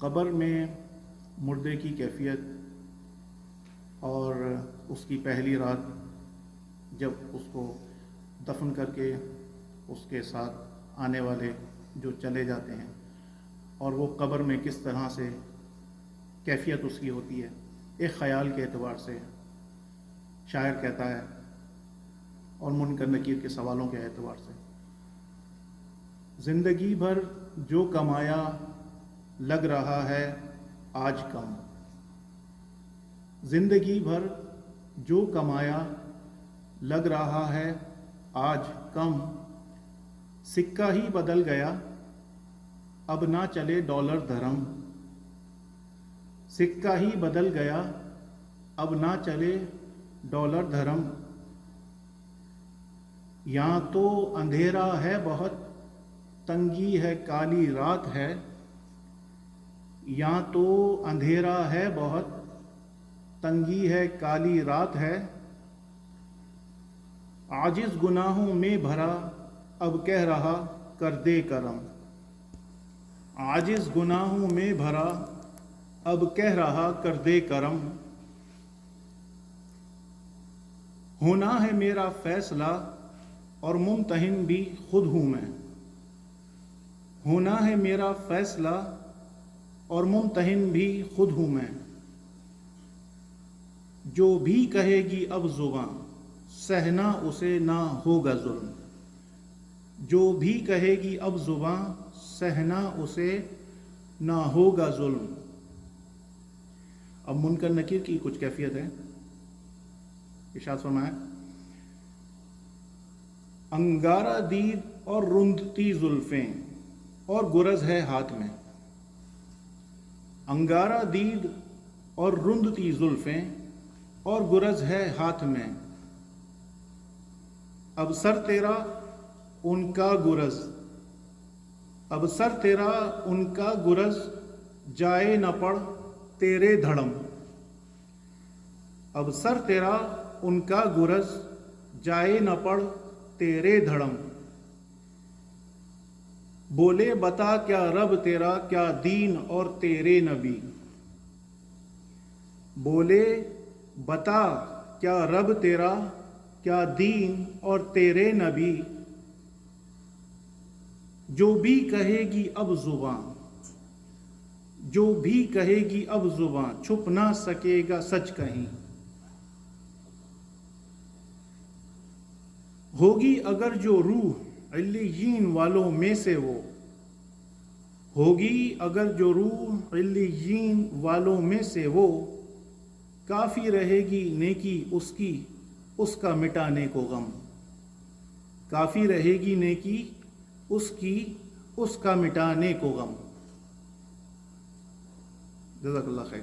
قبر میں مردے کی کیفیت اور اس کی پہلی رات جب اس کو دفن کر کے اس کے ساتھ آنے والے جو چلے جاتے ہیں اور وہ قبر میں کس طرح سے کیفیت اس کی ہوتی ہے، ایک خیال کے اعتبار سے شاعر کہتا ہے اور منکر نکیر کے سوالوں کے اعتبار سے، زندگی بھر جو کمایا لگ رہا ہے آج کم، زندگی بھر جو کمایا لگ رہا ہے آج کم، سکہ ہی بدل گیا اب نہ چلے ڈالر دھرم، سکہ ہی بدل گیا اب نہ چلے ڈالر دھرم، یہاں تو اندھیرا ہے بہت تنگی ہے کالی رات ہے، یہاں تو اندھیرا ہے بہت تنگی ہے کالی رات ہے، عاجز گناہوں میں بھرا اب کہہ رہا کر دے کرم، عاجز گناہوں میں بھرا اب کہہ رہا کر دے کرم، ہونا ہے میرا فیصلہ اور ممتحن بھی خود ہوں میں، ہونا ہے میرا فیصلہ اور ممتحن بھی خود ہوں میں، جو بھی کہے گی اب زباں سہنا اسے نہ ہوگا ظلم، جو بھی کہے گی اب زباں سہنا اسے نہ ہوگا ظلم۔ اب منکر نکیر کی کچھ کیفیت ہے، ارشاد فرمائیں، انگارہ دید اور رندتی زلفیں اور گرز ہے ہاتھ میں، انگارہ دید اور رندتی زلفیں اور گرز ہے ہاتھ میں، اب سر تیرا ان کا گرز، اب سر تیرا ان کا گرز جائے نہ پڑ تیرے دھڑم، اب سر تیرا ان کا گرز جائے نہ پڑ تیرے دھڑم، بولے بتا کیا رب تیرا کیا دین اور تیرے نبی، بولے بتا کیا رب تیرا کیا دین اور تیرے نبی، جو بھی کہے گی اب زباں، جو بھی کہے گی اب زباں چھپ نہ سکے گا سچ کہیں، ہوگی اگر جو روح علیین والوں میں سے وہ، ہوگی اگر جو روح علیین والوں میں سے وہ، کافی رہے گی نیکی اس کی اس کا مٹانے کو غم، کافی رہے گی نیکی اس کی اس کا مٹانے کو غم۔ جزاک اللہ خیر۔